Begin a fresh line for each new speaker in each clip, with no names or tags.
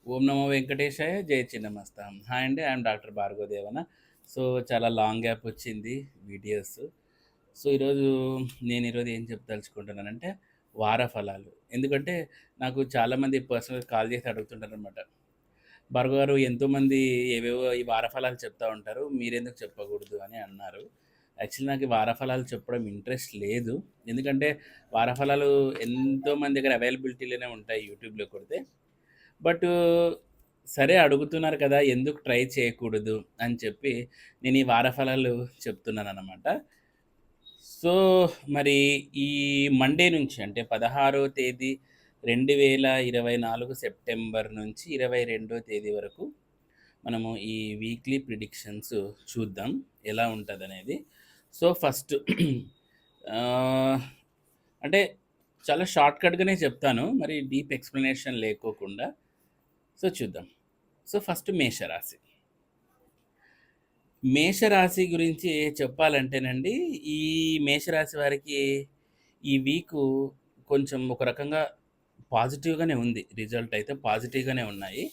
ఓం నమో వెంకటేశాయ జై చిన్నమస్తాం. హాయ్ అండి. I'm doctor భార్గవదేవన. So, చాలా లాంగ్ గ్యాప్ వచ్చింది వీడియోస్. సో, ఈరోజు ఏం చెప్పదలుచుకుంటున్నానంటే వార ఫలాలు. ఎందుకంటే నాకు చాలామంది పర్సనల్‌గా కాల్ చేసి అడుగుతుంటారనమాట. భార్గవ్ గారు ఎంతోమంది ఏవేవో ఈ వార ఫలాలు చెప్తా ఉంటారు. మీరెందుకు చెప్పకూడదు అని అన్నారు. యాక్చువల్లీ నాకు ఈ వార ఫలాలు చెప్పడం ఇంట్రెస్ట్ లేదు. ఎందుకంటే వార ఫలాలు ఎంతోమంది దగ్గర అవైలబిలిటీలోనే ఉంటాయి యూట్యూబ్‌లో కొడితే. బట్ సరే అడుగుతున్నారు కదా! ఎందుకు ట్రై చేయకూడదు అని చెప్పి నేను ఈ వార ఫలాలు చెప్తున్నాననమాట. సో, మరి ఈ మండే నుంచి అంటే 16వ తేదీ 2024 సెప్టెంబర్ నుంచి 22వ తేదీ వరకు మనము ఈ వీక్లీ ప్రిడిక్షన్స్ చూద్దాం. ఎలా ఉంటదనేది. సో, ఫస్ట్ ఆహ్, అంటే చాలా షార్ట్‌కట్‌గానే చెప్తాను. మరి డీప్ ఎక్స్‌ప్లనేషన్ లేకోకుండా. సో, చూద్దాం. సో, ఫస్ట్ మేషరాశి. మేషరాశి గురించి చెప్పాలంటేనండి, ఈ మేషరాశి వారికి ఈ వీకు కొంచెం ఒక రకంగా పాజిటివ్‌గానే ఉంది. రిజల్ట్ అయితే పాజిటివ్‌గానే ఉన్నాయి.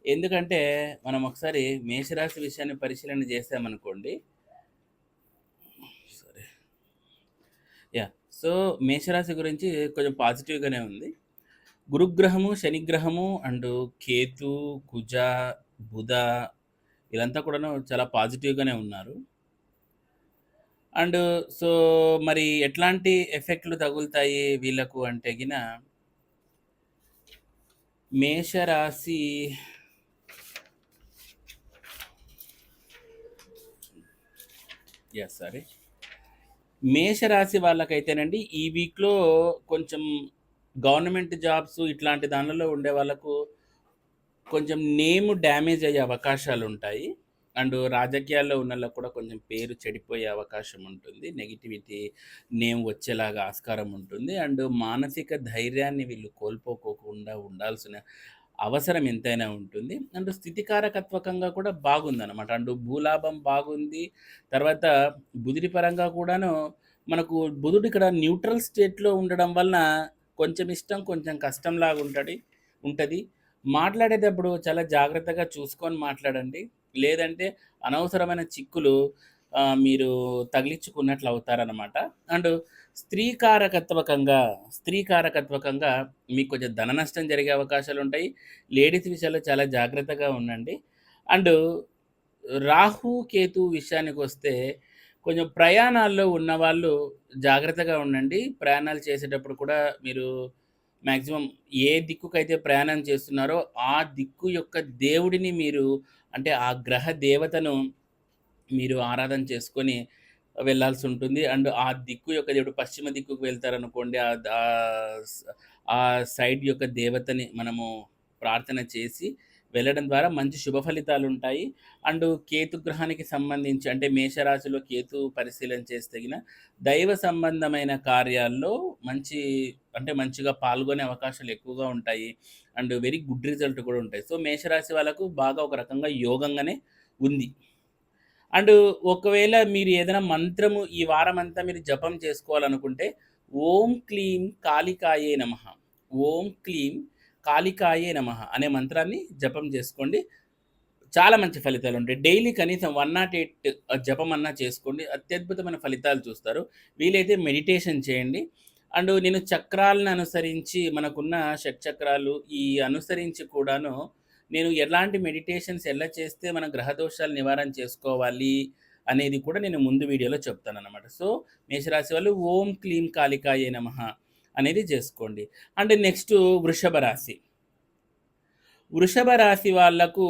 ఎందుకంటే, మనం ఒకసారి మేషరాశి విషయాన్ని పరిశీలన చేశామనుకోండి. సారీ. యాహ్! సో, మేషరాశి గురించి కొంచెం పాజిటివ్‌గానే ఉంది. గురుగ్రహము, శనిగ్రహము అండ్ కేతు, కుజ, బుధ వీళ్ళంతా కూడాను చాలా పాజిటివ్‌గానే ఉన్నారు. అండ్ సో, మరి ఎట్లాంటి ఎఫెక్ట్‌లు తగులుతాయి వీళ్ళకు అంటే గిన మేషరాశి సారీ. మేషరాశి వాళ్ళకైతేనండి ఈ వీక్‌లో కొంచెం గవర్నమెంట్ జాబ్స్ ఇట్లాంటి దాన్లలో ఉండే వాళ్ళకు కొంచెం నేమ్ డ్యామేజ్ అయ్యే అవకాశాలుంటాయి. అండ్ రాజకీయాల్లో ఉన్నోళ్ళకి కూడా కొంచెం పేరు చెడిపోయే అవకాశం ఉంటుంది. నెగటివిటీ నేమ్ వచ్చేలాగా ఆస్కారం ఉంటుంది. అండ్ మానసిక ధైర్యాన్ని వీళ్ళు కోల్పోకోకుండా ఉండాల్సిన అవసరం ఎంతైనా ఉంటుంది. అండ్ స్థితికారకత్వకంగా కూడా బాగుందనమాట. అండ్ భూలాభం బాగుంది. తర్వాత బుధుడి పరంగా కూడాను మనకు బుధుడు ఇక్కడ న్యూట్రల్ స్టేట్‌లో ఉండడం వలన కొంచెం ఇష్టం, కొంచెం కష్టంలాగా ఉంటది. మాట్లాడేటప్పుడు చాలా జాగ్రత్తగా చూసుకొని మాట్లాడండి. లేదంటే అనవసరమైన చిక్కులు మీరు తగిలించుకున్నట్లు అవుతారనమాట. అండ్ స్త్రీకారకత్వకంగా స్త్రీకారకత్వకంగా మీకు కొంచెం ధన నష్టం జరిగే అవకాశాలుంటాయి. లేడీస్ విషయాల్లో చాలా జాగ్రత్తగా ఉండండి. అండ్ రాహు, కేతు విషయానికొస్తే కొంచెం ప్రయాణాల్లో ఉన్నవాళ్ళు జాగ్రత్తగా ఉండండి. ప్రయాణాలు చేసేటప్పుడు కూడా మీరు మాక్సిమం ఏ దిక్కుకైతే ప్రయాణం చేస్తున్నారో, ఆ దిక్కు యొక్క దేవుడిని మీరు అంటే ఆ గ్రహ దేవతను మీరు ఆరాధన చేసుకొని వెళ్ళాల్సుంటుంది. అండ్ ఆ దిక్కు యొక్క దేవుడు పశ్చిమ దిక్కుకు వెళ్తారనుకోండి. ఆ సైడ్ యొక్క దేవతని మనము ప్రార్థన చేసి వెళ్ళడం ద్వారా మంచి శుభ ఫలితాలుంటాయి. అండ్ కేతు గ్రహానికి సంబంధించి అంటే మేషరాశిలో కేతు పరిశీలన చేస్తే గిన దైవ సంబంధమైన కార్యాల్లో మంచిగా పాల్గొనే అవకాశాలు ఎక్కువగా ఉంటాయి. అండ్ వెరీ గుడ్ రిజల్ట్ కూడా ఉంటాయి. సో, మేషరాశి వాళ్ళకు బాగా ఒక రకంగా యోగంగానే ఉంది. అండ్ ఒకవేళ మీరు ఏదైనా మంత్రము ఈ వారమంతా మీరు జపం చేసుకోవాలనుకుంటే, ఓం క్లీం కాళికాయే నమః, ఓం క్లీం కాళికాయే నమః అనే మంత్రాన్ని జపం చేసుకోండి. చాలా మంచి ఫలితాలుంటాయి. డైలీ కనీసం 108 జపమన్నా చేసుకోండి. అత్యద్భుతమైన ఫలితాలు చూస్తారు. వీలైతే మెడిటేషన్ చేయండి. అండ్ నేను చక్రాలను అనుసరించి మనకున్న షట్‌చక్రాలు ఈ అనుసరించి కూడాను నేను ఎలాంటి మెడిటేషన్స్ ఎలా చేస్తే మన గ్రహ దోషాలు నివారణ చేసుకోవాలి అనేది కూడా నేను ముందు వీడియోలో చెప్తాననమాట. సో, మేషరాశి వాళ్ళు ఓం క్లీం కాళికాయే నమః అనేది చేసుకోండి. అండ్ నెక్స్ట్ వృషభ రాశి. వృషభ రాశి వాళ్ళకు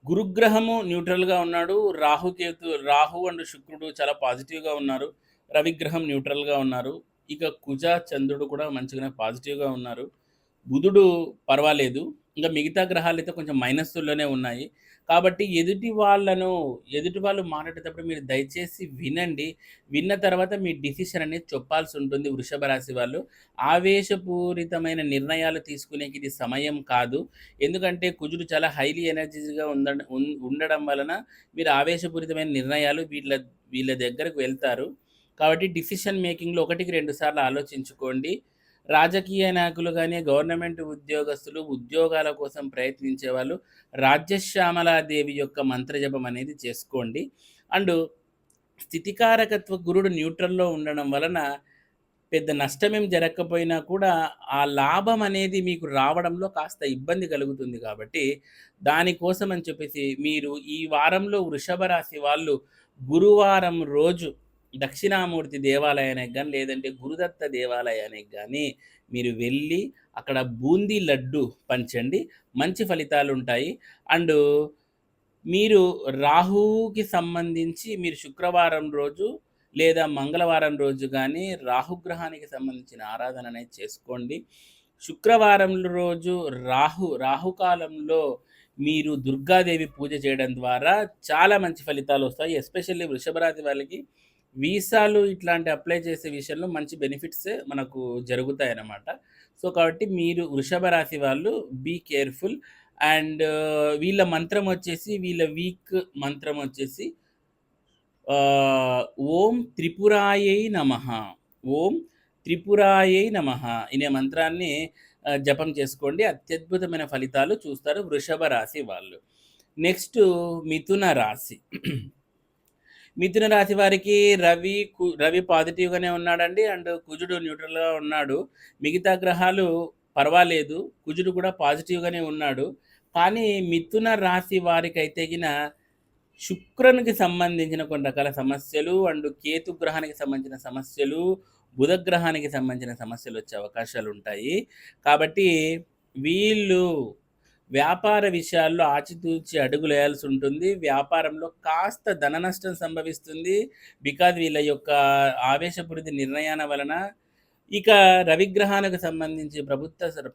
గురుగ్రహము న్యూట్రల్‌గా ఉన్నాడు. రాహు అండ్ శుక్రుడు చాలా పాజిటివ్‌గా ఉన్నారు. రవిగ్రహం న్యూట్రల్‌గా ఉన్నారు. ఇక కుజ, చంద్రుడు కూడా మంచిగానే పాజిటివ్‌గా ఉన్నారు. బుధుడు పర్వాలేదు. ఇంకా మిగతా గ్రహాలైతే కొంచెం మైనస్సుల్లోనే ఉన్నాయి. కాబట్టి ఎదుటి వాళ్ళు మాట్లాడేటప్పుడు మీరు దయచేసి వినండి. విన్న తర్వాత మీ డెసిషన్ అనేది చెప్పాల్సుంటుంది వృషభ రాశి వాళ్ళు. ఆవేశపూరితమైన నిర్ణయాలు తీసుకునేకి ఇది సమయం కాదు. ఎందుకంటే కుజుడు చాలా హైలీ ఎనర్జిస్‌గా ఉండడం వలన మీరు ఆవేశపూరితమైన నిర్ణయాలు వీళ్ళ దగ్గరకు వెళ్తారు. కాబట్టి డెసిషన్ మేకింగ్‌లో ఒకటికి 2 సార్లు ఆలోచించుకోండి. రాజకీయ నాయకులు గాని, గవర్నమెంట్ ఉద్యోగస్తులు, ఉద్యోగాల కోసం ప్రయత్నించే వాళ్ళు రాజ్యశ్యామలాదేవి యొక్క మంత్రజపం అనేది చేసుకోండి. అండ్ స్థితికారకత్వ గురుడు న్యూట్రల్‌లో ఉండడం వలన పెద్ద నష్టమేం జరగకపోయినా కూడా, ఆ లాభం అనేది మీకు రావడంలో కాస్త ఇబ్బంది కలుగుతుంది కాబట్టి, దానికోసం అని చెప్పేసి మీరు ఈ వారంలో వృషభ రాశి వాళ్ళు గురువారం రోజు దక్షిణామూర్తి దేవాలయానికి గాని, లేదంటే గురుదత్త దేవాలయానికి గాని మీరు వెళ్ళి అక్కడ బూందీ లడ్డు పంచండి. మంచి ఫలితాలుంటాయి. అండ్ మీరు రాహువుకి సంబంధించి మీరు శుక్రవారం రోజు లేదా మంగళవారం రోజు గానీ రాహుగ్రహానికి సంబంధించిన ఆరాధన అనేది చేసుకోండి. శుక్రవారం రోజు రాహుకాలంలో మీరు దుర్గాదేవి పూజ చేయడం ద్వారా చాలా మంచి ఫలితాలొస్తాయి. ఎస్పెషల్లీ వృషభ రాశి వాళ్ళకి వీసాలు ఇట్లాంటి అప్లై చేసే విషయంలో మంచి బెనిఫిట్స్ మనకు జరుగుతాయన్నమాట. సో, కాబట్టి మీరు వృషభ రాశి వాళ్ళు బీ కేర్‌ఫుల్. అండ్ వీళ్ళ మంత్రం వచ్చేసి వీళ్ళ వీక్ మంత్రం వచ్చేసి ఆహ్, ఓం త్రిపురాయై నమః. ఓం త్రిపురాయై నమః అనే మంత్రాన్ని జపం చేసుకోండి. అత్యద్భుతమైన ఫలితాలు చూస్తారు వృషభ రాశి వాళ్ళు. నెక్స్టు మిథున రాశి. మిథున రాశి వారికి రవి పాజిటివ్‌గానే ఉన్నాడండి. అండ్ కుజుడు న్యూట్రల్‌గా ఉన్నాడు. మిగతా గ్రహాలు పర్వాలేదు. కుజుడు కూడా పాజిటివ్‌గానే ఉన్నాడు. కానీ మిథున రాశి వారికైతే శుక్రునికి సంబంధించిన కొన్ని రకాల సమస్యలు, అండ్ కేతు గ్రహానికి సంబంధించిన సమస్యలు, బుధ గ్రహానికి సంబంధించిన సమస్యలొచ్చే అవకాశాలుంటాయి. కాబట్టి వీళ్ళు వ్యాపార విషయాల్లో ఆచితూచి అడుగులేయాల్సుంటుంది. వ్యాపారంలో కాస్త ధన నష్టం సంభవిస్తుంది. బికాజ్ వీళ్ళ యొక్క ఆవేశపూరిత నిర్ణయాల వలన. ఇక రవిగ్రహానికి సంబంధించి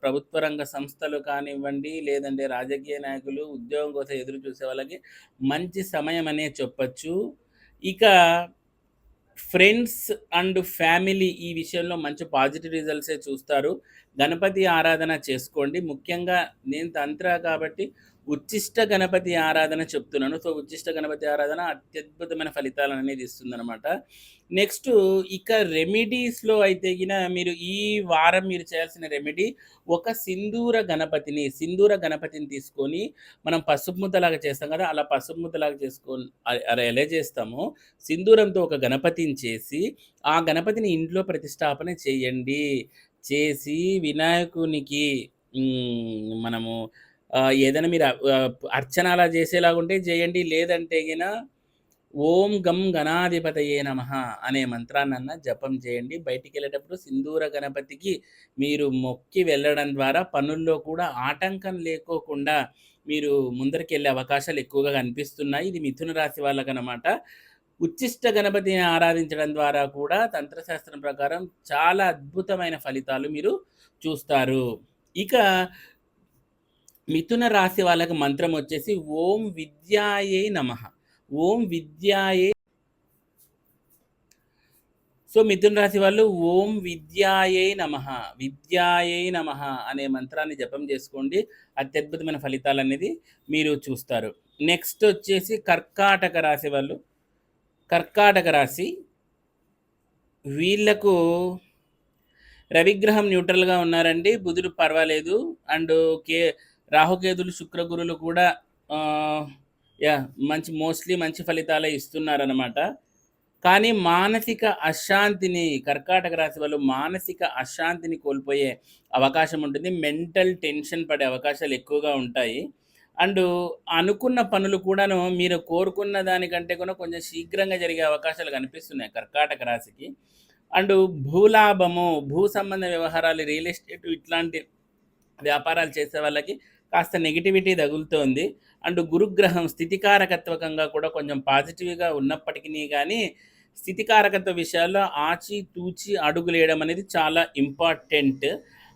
ప్రభుత్వ రంగ సంస్థలు కానివ్వండి, లేదంటే రాజకీయ నాయకులు ఉద్యోగం కోసం ఎదురు చూసే వాళ్ళకి మంచి సమయం అనే చెప్పొచ్చు. ఇక ఫ్రెండ్స్ అండ్ ఫ్యామిలీ ఈ విషయంలో మంచి పాజిటివ్ రిజల్ట్సే చూస్తారు. గణపతి ఆరాధన చేసుకోండి. ముఖ్యంగా నేను తంత్ర కాబట్టి ఉచ్చిష్ట గణపతి ఆరాధన చెప్తున్నాను. సో, ఉచ్చిష్ట గణపతి ఆరాధన అత్యద్భుతమైన ఫలితాలనేది ఇస్తుందనమాట. నెక్స్టు ఇక రెమెడీస్‌లో అయితే మీరు ఈ వారం మీరు చేయాల్సిన రెమెడీ ఒక సింధూర గణపతిని తీసుకొని మనం పసుపు ముద్దలాగా చేస్తాం కదా! అలా పసుపు ముద్దలాగా అలా ఎలా చేస్తామో సింధూరంతో ఒక గణపతిని చేసి, ఆ గణపతిని ఇంట్లో ప్రతిష్టాపన చేయండి. చేసి వినాయకునికి మనము ఏదైనా మీరు అర్చన అలా చేసేలాగుంటే చేయండి. లేదంటే ఓం గం గణాధిపతయే నమః అనే మంత్రాన్నన్నా జపం చేయండి. బయటికెళ్ళేటప్పుడు సింధూర గణపతికి మీరు మొక్కి వెళ్ళడం ద్వారా పనుల్లో కూడా ఆటంకం లేకోకుండా మీరు ముందరికెళ్ళే అవకాశాలు ఎక్కువగా కనిపిస్తున్నాయి. ఇది మిథున రాశి వాళ్ళకనమాట. ఉచ్చిష్ట గణపతిని ఆరాధించడం ద్వారా కూడా తంత్రశాస్త్రం ప్రకారం చాలా అద్భుతమైన ఫలితాలు మీరు చూస్తారు. ఇక మిథున రాశి వాళ్ళకి మంత్రం వచ్చేసి ఓం విద్యాయై నమః. ఓం విద్యాయై. సో, మిథున రాశి వాళ్ళు ఓం విద్యాయై నమః అనే మంత్రాన్ని జపం చేసుకోండి. అత్యద్భుతమైన ఫలితాలనేది మీరు చూస్తారు. నెక్స్ట్ వచ్చేసి కర్కాటక రాశి వాళ్ళు. కర్కాటక రాశి వీళ్ళకు రవిగ్రహం న్యూట్రల్‌గా ఉన్నారండి. బుధుడు పర్వాలేదు. అండ్ రాహుకేతులు, శుక్రగురులు కూడా మోస్ట్‌లీ మంచి ఫలితాలే ఇస్తున్నారనమాట. కానీ కర్కాటక రాశి వాళ్ళు మానసిక అశాంతిని కోల్పోయే అవకాశం ఉంటుంది. మెంటల్ టెన్షన్ పడే అవకాశాలు ఎక్కువగా ఉంటాయి. అండ్ అనుకున్న పనులు కూడాను మీరు కోరుకున్న దానికంటే కూడా కొంచెం శీఘ్రంగా జరిగే అవకాశాలు కనిపిస్తున్నాయి కర్కాటక రాశికి. అండ్ భూలాభము, భూ సంబంధ వ్యవహారాలు, రియల్ ఎస్టేట్ ఇట్లాంటి వ్యాపారాలు చేసే వాళ్ళకి కాస్త నెగటివిటీ తగులుతోంది. అండ్ గురుగ్రహం స్థితికారకత్వకంగా కూడా కొంచెం పాజిటివ్‌గా ఉన్నప్పటికినీ గానీ, స్థితికారకత్వ విషయాల్లో ఆచితూచి అడుగులేయడం అనేది చాలా ఇంపార్టెంట్.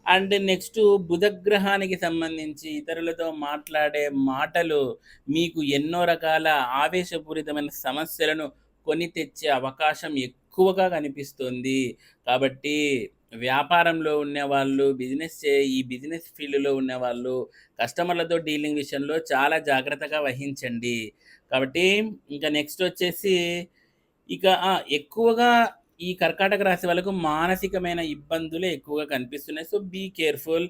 అండ్ నెక్స్టు బుధగ్రహానికి సంబంధించి ఇతరులతో మాట్లాడే మాటలు మీకు ఎన్నో రకాల ఆవేశపూరితమైన సమస్యలను కొని తెచ్చే అవకాశం ఎక్కువగా కనిపిస్తుంది. కాబట్టి వ్యాపారంలో ఉన్నవాళ్ళు, ఈ బిజినెస్ ఫీల్డ్‌లో ఉన్నవాళ్ళు, కస్టమర్లతో డీలింగ్ విషయంలో చాలా జాగ్రత్తగా వహించండి. కాబట్టి ఇంకా నెక్స్ట్ వచ్చేసి ఎక్కువగా ఈ కర్కాటక రాశి వాళ్ళకు మానసికమైన ఇబ్బందులే ఎక్కువగా కనిపిస్తున్నాయి. So, be careful.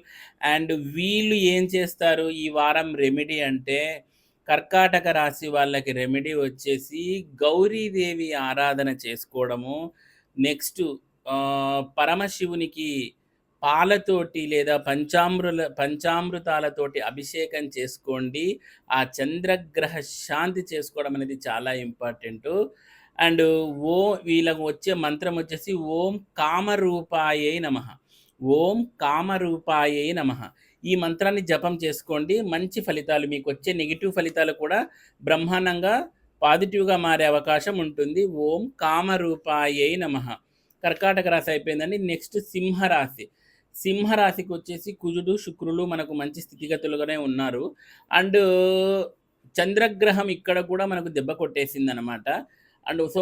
అండ్ వీళ్ళు ఏం చేస్తారు ఈ వారం రెమెడీ అంటే, కర్కాటక రాశి వాళ్ళకి రెమెడీ వచ్చేసి గౌరీదేవి ఆరాధన చేసుకోవడము. నెక్స్టు పరమశివునికి పాలతోటి లేదా పంచామృతాలతోటి అభిషేకం చేసుకోండి. ఆ చంద్రగ్రహ శాంతి చేసుకోవడం అనేది చాలా ఇంపార్టెంటు. అండ్ వీళ్ళకి వచ్చే మంత్రం వచ్చేసి ఓం కామరూపాయై నమః. ఓం కామరూపాయై నమః. ఈ మంత్రాన్ని జపం చేసుకోండి. మంచి ఫలితాలు మీకొచ్చే నెగెటివ్ ఫలితాలు కూడా బ్రహ్మాండంగా పాజిటివ్‌గా మారే అవకాశం ఉంటుంది. ఓం కామరూపాయై నమః. కర్కాటక రాశి అయిపోయిందండి. నెక్స్ట్ సింహరాశి. సింహరాశికొచ్చేసి కుజుడు, శుక్రులు మనకు మంచి స్థితిగతులుగానే ఉన్నారు. అండ్ చంద్రగ్రహం ఇక్కడ కూడా మనకు దెబ్బ కొట్టేసిందనమాట. అండ్ సో,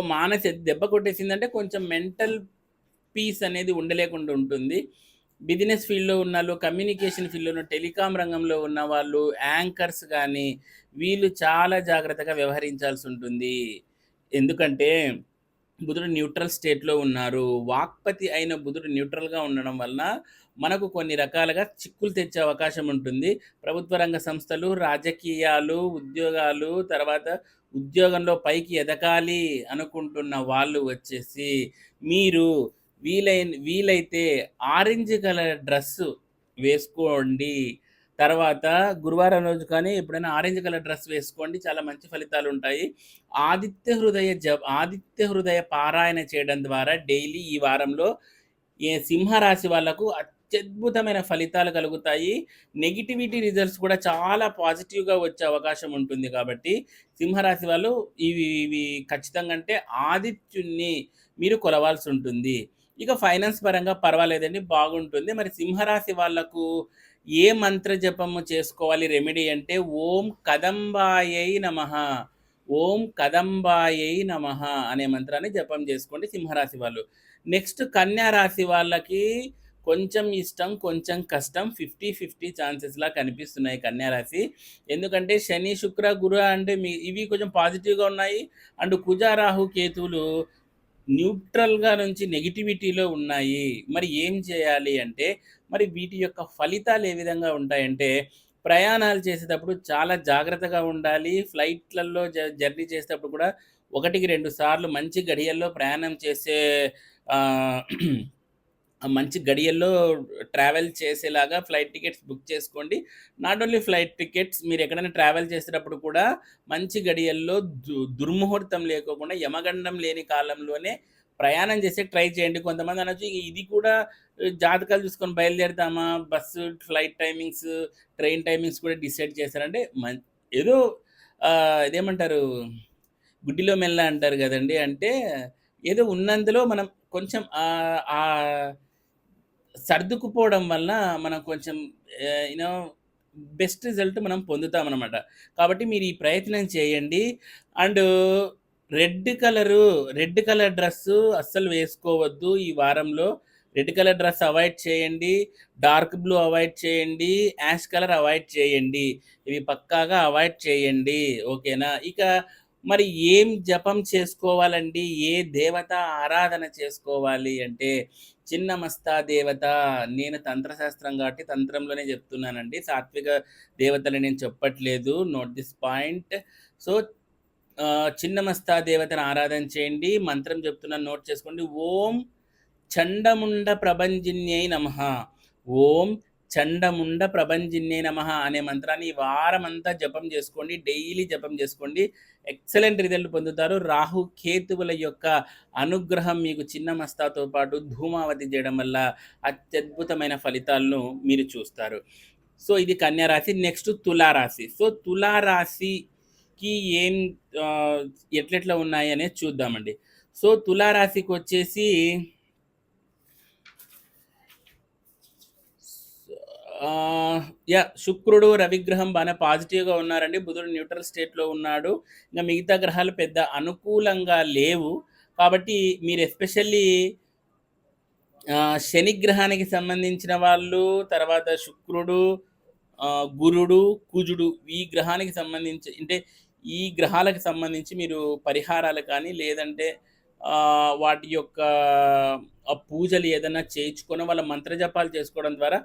దెబ్బ కొట్టేసిందంటే కొంచెం మెంటల్ పీస్ అనేది ఉండలేకుండా ఉంటుంది. బిజినెస్ ఫీల్డ్‌లో ఉన్నోళ్ళు, కమ్యూనికేషన్ ఫీల్డ్‌లో ఉన్న టెలికాం రంగంలో ఉన్నవాళ్ళు, యాంకర్స్ గానీ, వీళ్ళు చాలా జాగ్రత్తగా వ్యవహరించాల్సుంటుంది. ఎందుకంటే బుధుడు న్యూట్రల్ స్టేట్‌లో ఉన్నారు. వాక్పతి అయిన బుధుడు న్యూట్రల్‌గా ఉండడం వలన మనకు కొన్ని రకాలుగా చిక్కులు తెచ్చే అవకాశం ఉంటుంది. ప్రభుత్వ రంగ సంస్థలు, రాజకీయాలు, ఉద్యోగాలు, తర్వాత ఉద్యోగంలో పైకి ఎదగాలి అనుకుంటున్న వాళ్ళు వచ్చేసి మీరు వీలైతే ఆరెంజ్ కలర్ డ్రెస్సు వేసుకోండి. తర్వాత గురువారం రోజు కానీ ఎప్పుడైనా ఆరెంజ్ కలర్ డ్రెస్ వేసుకోండి. చాలా మంచి ఫలితాలుంటాయి. ఆదిత్య హృదయ పారాయణ చేయడం ద్వారా డైలీ ఈ వారంలో సింహరాశి వాళ్ళకు అత్యద్భుతమైన ఫలితాలు కలుగుతాయి. నెగటివిటీ రిజల్ట్స్ కూడా చాలా పాజిటివ్‌గా వచ్చే అవకాశం ఉంటుంది కాబట్టి, సింహరాశి వాళ్ళు ఇవి ఖచ్చితంగా అంటే ఆదిత్యుడిని మీరు కొలవాల్సుంటుంది. ఇక ఫైనాన్స్ పరంగా పర్వాలేదండి, బాగుంటుంది. మరి సింహరాశి వాళ్ళకు ఏ మంత్ర జపము చేసుకోవాలి రెమెడీ అంటే, ఓం కదంబాయై నమః. ఓం కదంబాయై నమః అనే మంత్రాన్ని జపం చేసుకోండి సింహరాశి వాళ్ళు. నెక్స్ట్ కన్యా రాశి వాళ్ళకి కొంచెం ఇష్టం, కొంచెం కష్టం. 50-50 ఛాన్సెస్‌లా కనిపిస్తున్నాయి కన్యా రాశి. ఎందుకంటే శని, శుక్ర, గురు అంటే ఇవి కొంచెం పాజిటివ్‌గా ఉన్నాయి. అండ్ కుజ, రాహు, కేతువులు న్యూట్రల్‌గా నుంచి నెగటివిటీలో ఉన్నాయి. మరి ఏం చేయాలి అంటే, మరి వీటి యొక్క ఫలితాలు ఏ విధంగా ఉంటాయంటే, ప్రయాణాలు చేసేటప్పుడు చాలా జాగ్రత్తగా ఉండాలి. ఫ్లైట్‌లలో జర్నీ చేసేటప్పుడు కూడా 1కి 2 సార్లు మంచి గడియల్లో ప్రయాణం చేసే ఆహ్, మంచి గడియల్లో ట్రావెల్ చేసేలాగా ఫ్లైట్ టికెట్స్ బుక్ చేసుకోండి. నాట్ ఓన్లీ ఫ్లైట్ టికెట్స్, మీరెక్కడైనా ట్రావెల్ చేసేటప్పుడు కూడా మంచి గడియల్లో దుర్ముహూర్తం లేకోకుండా యమగండం లేని కాలంలోనే ప్రయాణం చేసేకి ట్రై చేయండి. కొంతమంది అనొచ్చు ఇది కూడా జాతకాలు చూసుకొని బయలుదేరుతామా? Bus, flight timings, train timings కూడా డిసైడ్ చేశారంటే ఏదో ఇదేమంటారు, గుడ్డిలో మెల్ల అంటారు గదండీ! అంటే ఏదో ఉన్నందులో మనం కొంచెం సర్దుకుపోవడం వలన మనం కొంచెం యూ నో బెస్ట్ రిజల్ట్ మనం పొందుతామనమాట. కాబట్టి మీరు ఈ ప్రయత్నం చేయండి. అండ్ రెడ్ కలర్ డ్రెస్సు అస్సలు వేసుకోవద్దు ఈ వారంలో. రెడ్ కలర్ డ్రెస్ అవాయిడ్ చేయండి. డార్క్ బ్లూ అవాయిడ్ చేయండి. యాష్ కలర్ అవాయిడ్ చేయండి. ఇవి పక్కాగా అవాయిడ్ చేయండి. ఓకేనా? ఇక మరి ఏం జపం చేసుకోవాలండి? ఏ దేవత ఆరాధన చేసుకోవాలి అంటే, చిన్నమస్తా దేవత. నేను తంత్రశాస్త్రం కాబట్టి తంత్రంలోనే చెప్తున్నానండి. సాత్విక దేవతలు నేను చెప్పట్లేదు. Note this point. So, Chinnamasta దేవతను ఆరాధన చేయండి. మంత్రం చెప్తున్నాను, నోట్ చేసుకోండి. ఓం చండముండ ప్రభంజిన్యై నమః. ఓం చండముండ ప్రభంజిన్యై నమః అనే మంత్రాన్ని ఈ వారమంతా జపం చేసుకోండి. డైలీ జపం చేసుకోండి. ఎక్సలెంట్ రిజల్ట్ పొందుతారు. రాహు, కేతువుల యొక్క అనుగ్రహం మీకు చిన్నమస్తాతో పాటు ధూమావతి చేయడం వల్ల అత్యద్భుతమైన ఫలితాలను మీరు చూస్తారు. సో, ఇది కన్యా రాశి. నెక్స్ట్ తులారాశి. సో, తులారాశికి ఏం ఎట్లెట్లా ఉన్నాయి అనేది చూద్దామండి. సో, తులారాశికొచ్చేసి శుక్రుడు, రవిగ్రహం బానే పాజిటివ్‌గా ఉన్నారండి. బుధుడు న్యూట్రల్ స్టేట్‌లో ఉన్నాడు. ఇంక మిగతా గ్రహాలు పెద్ద అనుకూలంగా లేవు. కాబట్టి మీరు ఎస్పెషల్లీ శని గ్రహానికి సంబంధించిన వాళ్ళు, తర్వాత శుక్రుడు, గురుడు, కుజుడు ఈ గ్రహానికి సంబంధించి అంటే ఈ గ్రహాలకు సంబంధించి మీరు పరిహారాలు కానీ, లేదంటే వాటి యొక్క పూజలు ఏదన్నా చేయించుకొని వాళ్ళ మంత్రజపాలు చేసుకోవడం ద్వారా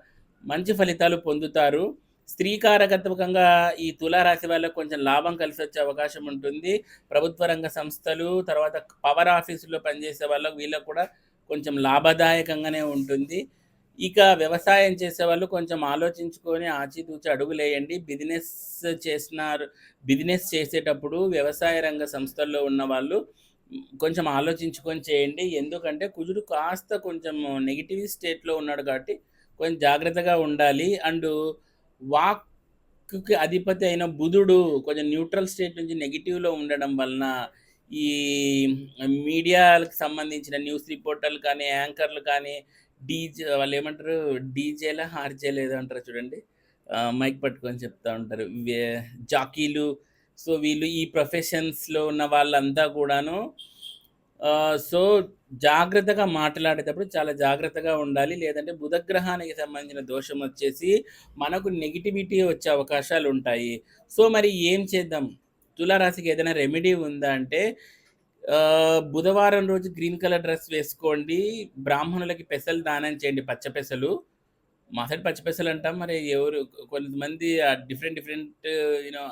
మంచి ఫలితాలు పొందుతారు. స్త్రీకారకత్మకంగా ఈ తులా రాశి వాళ్ళకి కొంచెం లాభం కలిసొచ్చే అవకాశం ఉంటుంది. ప్రభుత్వ రంగ సంస్థలు, తర్వాత పవర్ ఆఫీసుల్లో పనిచేసే వాళ్ళకి వీళ్ళకి కూడా కొంచెం లాభదాయకంగానే ఉంటుంది. ఇక వ్యవసాయం చేసేవాళ్ళు కొంచెం ఆలోచించుకొని ఆచితూచి అడుగులేయండి. బిజినెస్ చేసేటప్పుడు వ్యవసాయ రంగ సంస్థల్లో ఉన్నవాళ్ళు కొంచెం ఆలోచించుకొని చేయండి. ఎందుకంటే కుజుడు కాస్త కొంచెం నెగెటివ్ స్టేట్‌లో ఉన్నాడు కాబట్టి కొంచెం జాగ్రత్తగా ఉండాలి. వాక్‌కి అధిపతి అయిన బుధుడు కొంచెం న్యూట్రల్ స్టేట్ నుంచి నెగెటివ్‌లో ఉండడం వలన ఈ మీడియాలకు సంబంధించిన న్యూస్ రిపోర్టర్లు కానీ, యాంకర్‌లు కానీ, వాళ్ళేమంటారు డీజేలా, ఆర్‌జేలా ఏదో అంటారు చూడండి. మైక్ పట్టుకొని చెప్తా ఉంటారు. జాకీలు. సో, వీళ్ళు ఈ ప్రొఫెషన్స్‌లో ఉన్న వాళ్ళంతా కూడాను సో, జాగ్రత్తగా మాట్లాడేటప్పుడు చాలా జాగ్రత్తగా ఉండాలి. లేదంటే బుధగ్రహానికి సంబంధించిన దోషం వచ్చేసి మనకు నెగటివిటీ వచ్చే అవకాశాలుంటాయి. సో, మరి ఏం చేద్దాం? తులారాశికి ఏదైనా రెమెడీ ఉందా అంటే బుధవారం రోజు గ్రీన్ కలర్ డ్రెస్ వేసుకోండి. బ్రాహ్మణులకి పెసలు దానం చేయండి, పచ్చ పెసలు. మా సైడ్ పచ్చి పెసలు అంటాం. మరి కొంతమంది డిఫరెంట్ డిఫరెంట్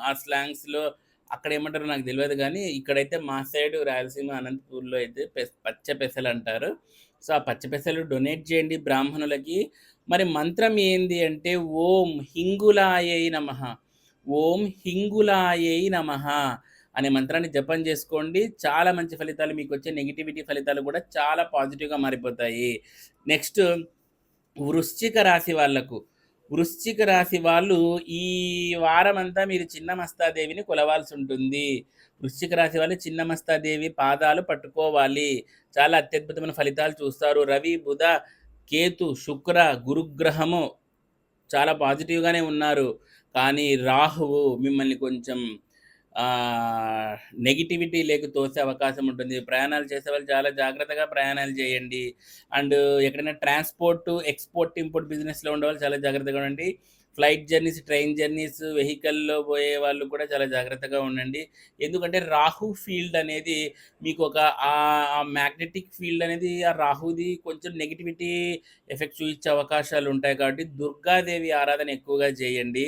ఆ స్లాంగ్స్‌లో అక్కడేమంటారో నాకు తెలవదు గానీ, ఇక్కడైతే మా సైడు రాయలసీమ అనంతపూర్‌లో అయితే పచ్చ పెసలంటారు. సో, ఆ పచ్చ పెసలు డొనేట్ చేయండి బ్రాహ్మణులకి. మరి మంత్రం ఏంది అంటే ఓం హింగులాయై నమః. ఓం హింగులాయై నమః అనే మంత్రాన్ని జపం చేసుకోండి. చాలా మంచి ఫలితాలు మీకొచ్చే నెగటివిటీ ఫలితాలు కూడా చాలా పాజిటివ్‌గా మారిపోతాయి. నెక్స్ట్ వృశ్చిక రాశి వాళ్ళకు. వృశ్చిక రాశి వాళ్ళు ఈ వారమంతా మీరు చిన్నమస్తాదేవిని కొలవాల్సుంటుంది. వృశ్చిక రాశి వాళ్ళు చిన్నమస్తాదేవి పాదాలు పట్టుకోవాలి. చాలా అత్యద్భుతమైన ఫలితాలు చూస్తారు. రవి, బుధ, కేతు, శుక్ర, గురుగ్రహము చాలా పాజిటివ్‌గానే ఉన్నారు. కానీ రాహువు మిమ్మల్ని కొంచెం నెగటివిటీ లేక తోసే అవకాశం ఉంటుంది. ప్రయాణాలు చేసేవాళ్ళు చాలా జాగ్రత్తగా ప్రయాణాలు చేయండి. ఎక్కడైనా ట్రాన్స్‌పోర్ట్, ఎక్స్‌పోర్ట్, ఇంపోర్ట్ బిజినెస్‌లో ఉండేవాళ్ళు చాలా జాగ్రత్తగా ఉండండి. ఫ్లైట్ జర్నీస్, ట్రైన్ జర్నీస్, వెహికల్‌లో పోయే వాళ్ళు కూడా చాలా జాగ్రత్తగా ఉండండి. ఎందుకంటే రాహు ఫీల్డ్ అనేది మీకు మ్యాగ్నెటిక్ ఫీల్డ్ అనేది ఆ రాహుది కొంచెం నెగటివిటీ ఎఫెక్ట్ చూయించే అవకాశాలు ఉంటాయి కాబట్టి దుర్గాదేవి ఆరాధన ఎక్కువగా చేయండి.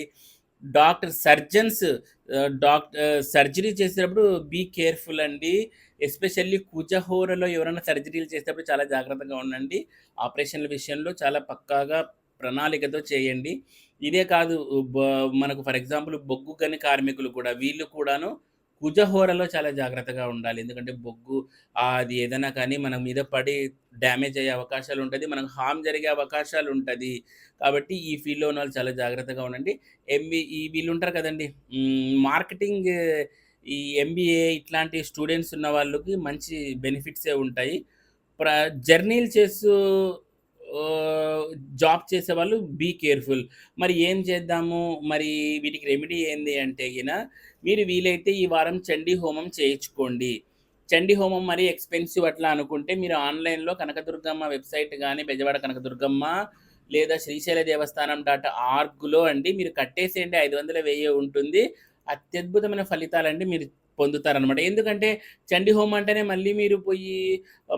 సర్జరీ చేసేటప్పుడు బీ కేర్‌ఫుల్ అండి. ఎస్పెషల్లీ కుజహోరలో ఎవరైనా సర్జరీలు చేసేటప్పుడు చాలా జాగ్రత్తగా ఉండండి. ఆపరేషన్‌ల విషయంలో చాలా పక్కాగా ప్రణాళికతో చేయండి. ఇదే కాదు బ మనకు ఫర్ ఎగ్జాంపుల్ బొగ్గు గని కార్మికులు కూడా వీళ్ళు కూడాను కుజహోరలో చాలా జాగ్రత్తగా ఉండాలి. ఎందుకంటే అది ఏదైనా కానీ మన మీద పడి డ్యామేజ్ అయ్యే అవకాశాలుంటది. మనకు హార్మ్ జరిగే అవకాశాలుంటది. కాబట్టి ఈ ఫీల్డ్‌లో ఉన్నవాళ్ళు చాలా జాగ్రత్తగా ఉండండి. వీళ్ళుంటారు కదండీ! మార్కెటింగ్ ఈ ఎంబీఏ ఇట్లాంటి స్టూడెంట్స్ ఉన్న వాళ్ళకి మంచి బెనిఫిట్సే ఉంటాయి. ప్ర జర్నీలు చేస్తూ ఆహ్, జాబ్ చేసేవాళ్ళు బీ కేర్‌ఫుల్. మరి ఏం చేద్దాము? మరి వీటికి రెమెడీ ఏంది అంటే మీరు వీలైతే ఈ వారం చండీ హోమం చేయించుకోండి. చండీ హోమం మరీ ఎక్స్‌పెన్సివ్ అట్లా అనుకుంటే మీరు ఆన్‌లైన్‌లో కనకదుర్గమ్మ వెబ్‌సైట్ గాని, బెజవాడ కనకదుర్గమ్మ లేదా శ్రీశైల దేవస్థానం .orgలో అండి మీరు కట్టేసేయండి. 500, 1000 ఉంటుంది. అత్యద్భుతమైన ఫలితాలండి మీరు పొందుతారనమాట. ఎందుకంటే చండీ హోమం అంటేనే మళ్ళీ మీరు పోయి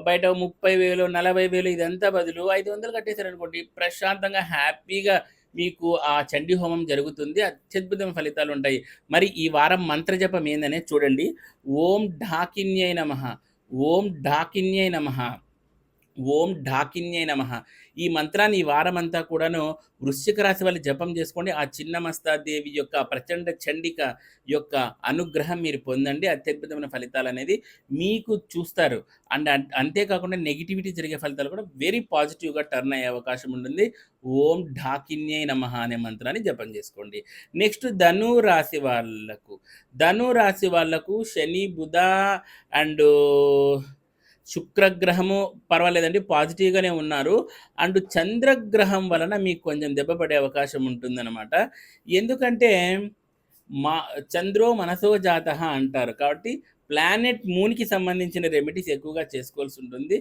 బయట 30,000, 40,000 ఇదంతా బదులు 500 కట్టేసారనుకోండి ప్రశాంతంగా, హ్యాపీగా మీకు ఆ చండీ హోమం జరుగుతుంది. అత్యద్భుతమైన ఫలితాలుంటాయి. మరి ఈ వారం మంత్ర జపం ఏందనేది చూడండి. ఓం ఢాకిన్యై నమః. ఓం ఢాకిన్యై నమః. ఓం ఢాకిన్యై నమః. ఈ మంత్రాన్ని ఈ వారమంతా కూడాను వృశ్చిక రాశి వాళ్ళు జపం చేసుకోండి. ఆ చిన్నమస్తాదేవి యొక్క ప్రచండ చండిక యొక్క అనుగ్రహం మీరు పొందండి. అత్యద్భుతమైన ఫలితాలనేది మీకు చూస్తారు. అంతేకాకుండా నెగటివిటీ జరిగే ఫలితాలు కూడా వెరీ పాజిటివ్‌గా టర్న్ అయ్యే అవకాశం ఉంటుంది. ఓం ఢాకిన్యై నమః అనే మంత్రాన్ని జపం చేసుకోండి. నెక్స్ట్ ధను రాశి వాళ్ళకు శని, బుధ అండ్ శుక్రగ్రహము పర్వాలేదండి. పాజిటివ్‌గానే ఉన్నారు. చంద్రగ్రహం వలన మీకు కొంచెం దెబ్బ పడే అవకాశం ఉంటుందనమాట. ఎందుకంటే మా చంద్రో మనసో జాతః అంటారు. కాబట్టి ప్లానెట్ మూన్‌కి సంబంధించిన రెమెడీస్ ఎక్కువగా చేసుకోవాల్సుంటుంది.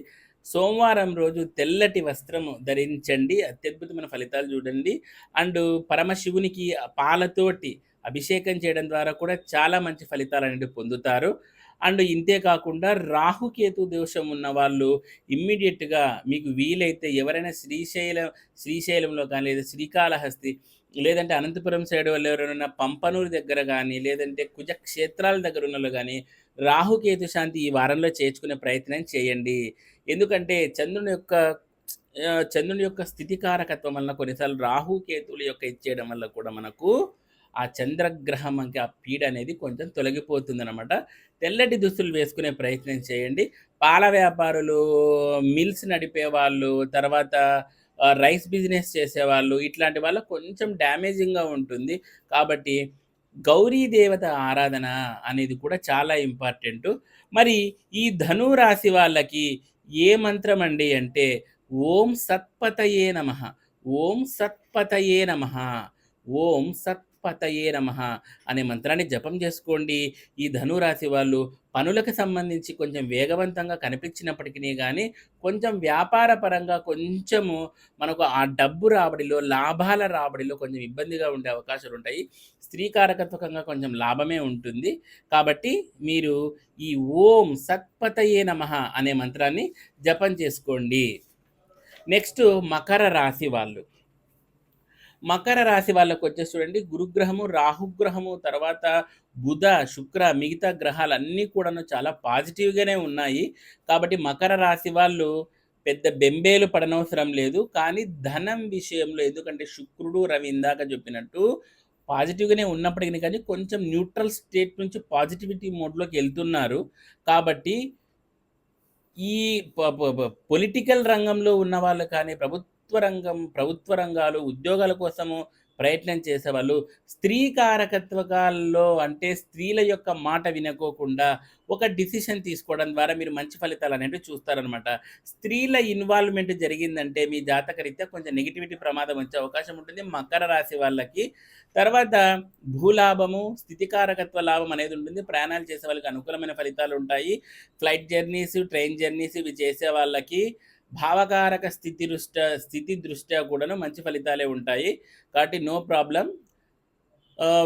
సోమవారం రోజు తెల్లటి వస్త్రము ధరించండి. అత్యద్భుతమైన ఫలితాలు చూడండి. అండ్ పరమశివునికి పాలతోటి అభిషేకం చేయడం ద్వారా కూడా చాలా మంచి ఫలితాలనేవి పొందుతారు. అండ్ ఇంతే కాకుండా రాహుకేతు దోషం ఉన్న వాళ్ళు ఇమ్మీడియేట్‌గా మీకు వీలైతే ఎవరైనా శ్రీశైలంలో కానీ, లేదా శ్రీకాళహస్తి, లేదంటే అనంతపురం సైడ్ వాళ్ళు ఎవరైనా పంపనూరు దగ్గర గానీ, లేదంటే కుజ క్షేత్రాల దగ్గర ఉన్నోళ్ళు గానీ, రాహుకేతు శాంతి ఈ వారంలో చేర్చుకునే ప్రయత్నం చేయండి. ఎందుకంటే చంద్రుని యొక్క స్థితికారకత్వం వలన కొన్నిసార్లు రాహుకేతువుల యొక్క ఇచ్చేయడం వల్ల కూడా మనకు ఆ చంద్రగ్రహం అంటే ఆ పీడ అనేది కొంచెం తొలగిపోతుందనమాట. తెల్లటి దుస్తులు వేసుకునే ప్రయత్నం చేయండి. పాల వ్యాపారులు, మిల్స్ నడిపేవాళ్ళు, తర్వాత రైస్ బిజినెస్ చేసేవాళ్ళు, ఇట్లాంటి వాళ్ళకి కొంచెం డ్యామేజింగ్‌గా ఉంటుంది. కాబట్టి గౌరీ దేవత ఆరాధన అనేది కూడా చాలా ఇంపార్టెంటు. మరి ఈ ధను రాశి వాళ్ళకి ఏ మంత్రం అండి అంటే, ఓం సత్పతయే నమః, ఓం సత్పతయే నమః, ఓం సత్పతయే నమః అనే మంత్రాన్ని జపం చేసుకోండి. ఈ ధను రాశి వాళ్ళు పనులకు సంబంధించి కొంచెం వేగవంతంగా కనిపించినప్పటికినీ గానీ, కొంచెం వ్యాపార పరంగా కొంచెము మనకు ఆ డబ్బు రాబడిలో, లాభాల రాబడిలో కొంచెం ఇబ్బందిగా ఉండే అవకాశాలుంటాయి. స్త్రీ కారకత్వకంగా కొంచెం లాభమే ఉంటుంది. కాబట్టి మీరు ఈ ఓం సత్పతయే నమః అనే మంత్రాన్ని జపం చేసుకోండి. నెక్స్ట్ మకర రాశి వాళ్ళు. మకర రాశి వాళ్ళకొచ్చేసి చూడండి, గురుగ్రహము, రాహుగ్రహము, తర్వాత బుధ, శుక్ర, మిగతా గ్రహాలన్నీ కూడాను చాలా పాజిటివ్‌గానే ఉన్నాయి. కాబట్టి మకర రాశి వాళ్ళు పెద్ద బెంబేలు పడనవసరం లేదు. కానీ ధనం విషయంలో, ఎందుకంటే శుక్రుడు, రవి ఇందాక చెప్పినట్టు పాజిటివ్‌గానే ఉన్నప్పటికిని కానీ కొంచెం న్యూట్రల్ స్టేట్ నుంచి పాజిటివిటీ మోడ్‌లోకి ఎళ్తున్నారు. కాబట్టి ఈ ప ప ప పొలిటికల్ రంగంలో ఉన్నవాళ్ళు కానీ, ప్రభుత్వ రంగాలు, ఉద్యోగాల కోసము ప్రయత్నం చేసేవాళ్ళు, స్త్రీ కారకత్వకాల్లో అంటే స్త్రీల యొక్క మాట వినుకోకుండా ఒక డిసిషన్ తీసుకోవడం ద్వారా మీరు మంచి ఫలితాలనేటివి చూస్తారనమాట. స్త్రీల ఇన్వాల్వ్‌మెంట్ జరిగిందంటే మీ జాతకరీత్యా కొంచెం నెగటివిటీ ప్రమాదం వచ్చే అవకాశం ఉంటుంది మకర రాశి వాళ్ళకి. తర్వాత భూలాభము, స్థితికారకత్వ లాభం అనేది ఉంటుంది. ప్రయాణాలు చేసే వాళ్ళకి అనుకూలమైన ఫలితాలుంటాయి. ఫ్లైట్ జర్నీస్, ట్రైన్ జర్నీస్ ఇవి చేసే వాళ్ళకి భావకారక స్థితి దృష్ట్యా కూడాను మంచి ఫలితాలే ఉంటాయి. కాబట్టి నో ప్రాబ్లమ్.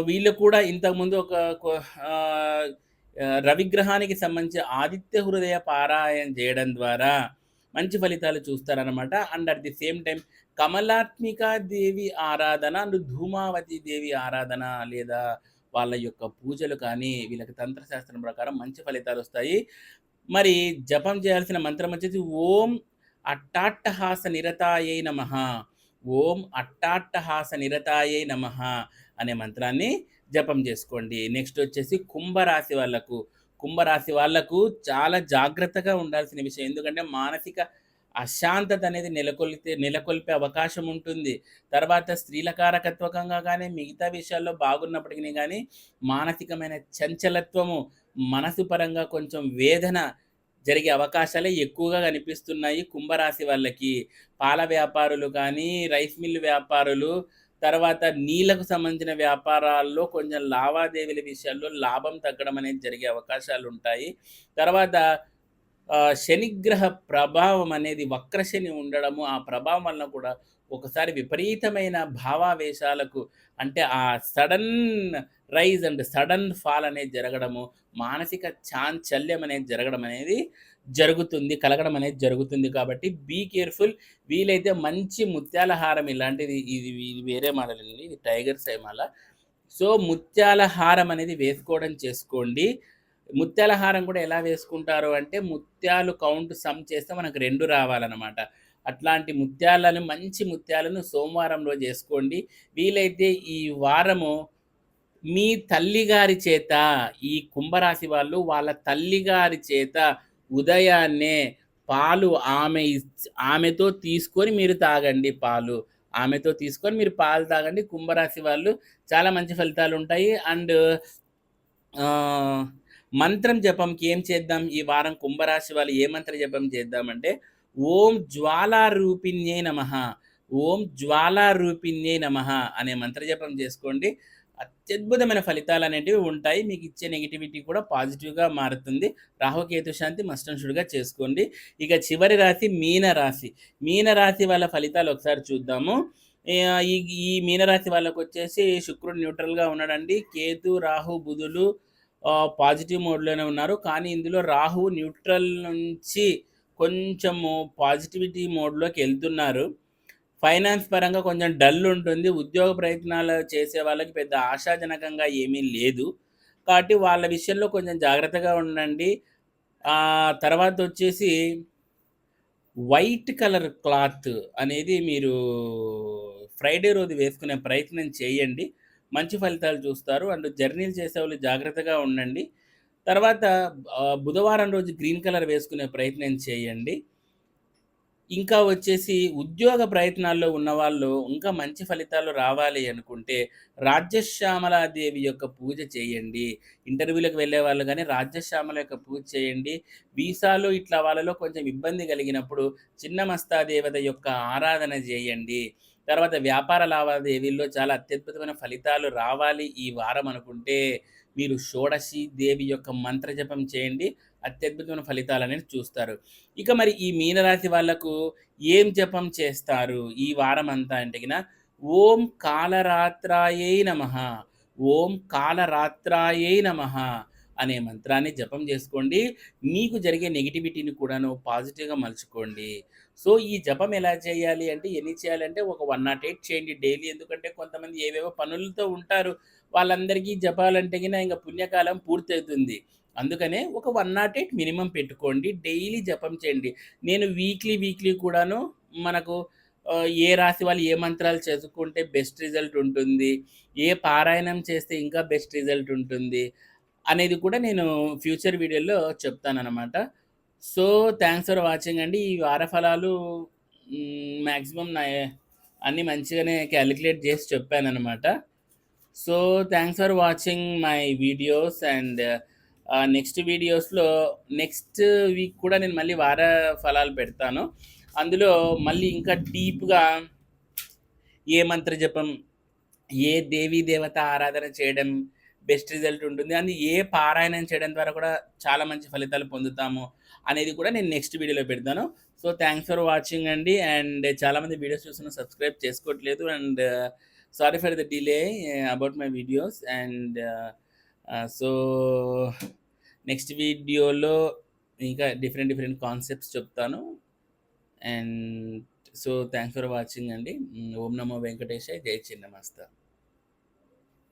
వీళ్ళు కూడా ఇంతకుముందు ఒక కొ ఆహ్, రవిగ్రహానికి సంబంధించి ఆదిత్య హృదయ పారాయణ చేయడం ద్వారా మంచి ఫలితాలు చూస్తారనమాట. And at the same time Kamalatmika Devi ఆరాధన అండ్ ధూమావతి దేవి ఆరాధన లేదా వాళ్ళ యొక్క పూజలు కానీ వీళ్ళకి తంత్రశాస్త్రం ప్రకారం మంచి ఫలితాలొస్తాయి. మరి జపం చేయాల్సిన మంత్రం వచ్చేసి ఓం అట్టాట్టహాస నిరతాయై నమః, ఓం అట్టాట్టహాస నిరతాయై నమః అనే మంత్రాన్ని జపం చేసుకోండి. నెక్స్ట్ వచ్చేసి కుంభరాశి వాళ్ళకు చాలా జాగ్రత్తగా ఉండాల్సిన విషయం. ఎందుకంటే మానసిక అశాంతత అనేది నెలకొల్పే అవకాశం ఉంటుంది. తర్వాత స్త్రీల కారకత్వకంగా గానీ, మిగతా విషయాల్లో బాగున్నప్పటికిని గానీ, మానసికమైన చంచలత్వము, మనసు పరంగా కొంచెం వేదన జరిగే అవకాశాలే ఎక్కువగా కనిపిస్తున్నాయి కుంభరాశి వాళ్ళకి. పాల వ్యాపారులు కానీ, రైస్ మిల్ వ్యాపారులు, తర్వాత నీళ్ళకు సంబంధించిన వ్యాపారాల్లో కొంచెం లావాదేవీల విషయాల్లో లాభం తగ్గడం అనేది జరిగే అవకాశాలుంటాయి. తర్వాత శనిగ్రహ ప్రభావం అనేది వక్రశని ఉండడము, ఆ ప్రభావం వలన కూడా ఒకసారి విపరీతమైన భావావేశాలకు అంటే ఆ sudden rise and sudden fall అనేది జరగడము, మానసిక చాంచల్యం అనేది జరగడం అనేది కలగడం అనేది జరుగుతుంది. కాబట్టి బీ కేర్‌ఫుల్. వీలైతే మంచి ముత్యాల హారం ఇలాంటిది ఇది వేరే మోడల్ అండి. ఇది టైగర్ సైమాల. సో, ముత్యాల హారం అనేది వేసుకోవడం చేసుకోండి. ముత్యాల హారం కూడా ఎలా వేసుకుంటారు అంటే, ముత్యాలు కౌంట్ సమ్ చేస్తే మనకు 2 రావాలనమాట. అట్లాంటి మంచి ముత్యాలను సోమవారం రోజు ఏసుకోండి. వీలైతే ఈ వారము మీ తల్లిగారి చేత, ఈ కుంభరాశి వాళ్ళు వాళ్ళ తల్లిగారి చేత ఉదయాన్నే పాలు ఆమెతో తీసుకొని మీరు తాగండి పాలు. ఆమెతో తీసుకొని మీరు పాలు తాగండి. కుంభరాశి వాళ్ళు చాలా మంచి ఫలితాలుంటాయి. అండ్ ఆహ్, మంత్రం జపంకి ఏం చేద్దాం? ఈ వారం కుంభరాశి వాళ్ళు ఏ మంత్ర జపం చేద్దామంటే, ఓం జ్వాలారూపిణ్యై నమః, ఓం జ్వాలారూపిణ్యై నమః అనే మంత్ర జపం చేసుకోండి. అత్యద్భుతమైన ఫలితాలనేటివి ఉంటాయి. మీకిచ్చే నెగటివిటీ కూడా పాజిటివ్‌గా మారుతుంది. రాహుకేతు శాంతి మస్ట్ అండ్ షుడ్‌గా చేసుకోండి. ఇక చివరి రాశి మీనరాశి. మీనరాశి వాళ్ళ ఫలితాలు ఒకసారి చూద్దాము. ఈ ఈ మీనరాశి వాళ్ళకొచ్చేసి శుక్రుడు న్యూట్రల్‌గా ఉన్నాడండి. కేతు, రాహు, బుధులు పాజిటివ్ మోడ్‌లోనే ఉన్నారు. కానీ ఇందులో రాహువు న్యూట్రల్ నుంచి కొంచెము పాజిటివిటీ మోడ్‌లోకెళ్తున్నారు. ఫైనాన్స్ పరంగా కొంచెం డల్ ఉంటుంది. ఉద్యోగ ప్రయత్నాలు చేసే వాళ్ళకి పెద్ద ఆశాజనకంగా ఏమీ లేదు. కాబట్టి వాళ్ళ విషయంలో కొంచెం జాగ్రత్తగా ఉండండి. తర్వాతొచ్చేసి వైట్ కలర్ క్లాత్ అనేది మీరు ఫ్రైడే రోజు వేసుకునే ప్రయత్నం చేయండి. మంచి ఫలితాలు చూస్తారు. అండ్ జర్నీలు చేసేవాళ్ళు జాగ్రత్తగా ఉండండి. తర్వాత బుధవారం రోజు గ్రీన్ కలర్ వేసుకునే ప్రయత్నం చేయండి. ఇంకా వచ్చేసి ఉద్యోగ ప్రయత్నాల్లో ఉన్నవాళ్ళు ఇంకా మంచి ఫలితాలు రావాలి అనుకుంటే రాజ్యశ్యామలాదేవి యొక్క పూజ చేయండి. ఇంటర్వ్యూలకు వెళ్ళేవాళ్ళు గానీ రాజ్యశ్యామల యొక్క పూజ చేయండి. వీసాలు ఇట్లా వాళ్ళలో కొంచెం ఇబ్బంది కలిగినప్పుడు చిన్నమస్తా దేవత యొక్క ఆరాధన జేయండి. తర్వాత వ్యాపార లావాదేవీల్లో చాలా అత్యద్భుతమైన ఫలితాలు రావాలి ఈ వారం అనుకుంటే మీరు షోడశి దేవి యొక్క మంత్ర జపం చేయండి. అత్యద్భుతమైన ఫలితాలనేవి చూస్తారు. ఇక మరి ఈ మీనరాశి వాళ్ళకు ఏం జపం చేస్తారు ఈ వారమంతా అంటే గిన ఓం కాలరాత్రాయై నమః, ఓం కాలరాత్రాయై నమః అనే మంత్రాన్ని జపం చేసుకోండి. మీకు జరిగే నెగటివిటీని కూడాను పాజిటివ్‌గా మలుచుకోండి. సో, ఈ జపం ఎలా చేయాలి అంటే ఎన్ని చేయాలంటే ఒక 108 చేయండి డైలీ. ఎందుకంటే కొంతమంది ఏవేవో పనులతో ఉంటారు. వాళ్ళందరికీ జపాలంటే గిన ఇంక పుణ్యకాలం పూర్తయితుంది. అందుకనే ఒక 108 మినిమమ్ పెట్టుకోండి. డైలీ జపం చేయండి. నేను వీక్లీ కూడాను మనకు ఏ రాశి వాళ్ళు ఏ మంత్రాలు చదువుకుంటే బెస్ట్ రిజల్ట్ ఉంటుంది, ఏ పారాయణం చేస్తే ఇంకా బెస్ట్ రిజల్ట్ ఉంటుంది అనేది కూడా నేను ఫ్యూచర్ వీడియోలో చెప్తాననమాట. సో, థాంక్స్ ఫర్ వాచింగ్ అండి. ఈ వార ఫలాలు మాక్సిమం అన్నీ మంచిగానే కాలిక్యులేట్ చేసి చెప్పాననమాట. So, thanks for watching my videos and next వీడియోస్‌లో నెక్స్ట్ వీక్ కూడా నేను మళ్ళీ వార ఫలాలు పెడతాను. అందులో మళ్ళీ ఇంకా డీప్‌గా ఏ మంత్ర జపం, ఏ దేవీ దేవత ఆరాధన చేయడం బెస్ట్ రిజల్ట్ ఉంటుంది. అండ్ ఏ పారాయణం చేయడం ద్వారా కూడా చాలా మంచి ఫలితాలు పొందుతాము అనేది కూడా నేను నెక్స్ట్ వీడియోలో పెడతాను. సో, థాంక్స్ ఫర్ వాచింగ్ అండి. అండ్ చాలామంది వీడియోస్ చూస్తున్న సబ్స్క్రైబ్ చేసుకోవట్లేదు. And sorry for the delay about my videos. And so, next వీడియోలో ఇంకా డిఫరెంట్ కాన్సెప్ట్స్ చెప్తాను. And so, thanks for watching అండి. ఓం నమో వెంకటేశాయ. జై చిన్నమస్త.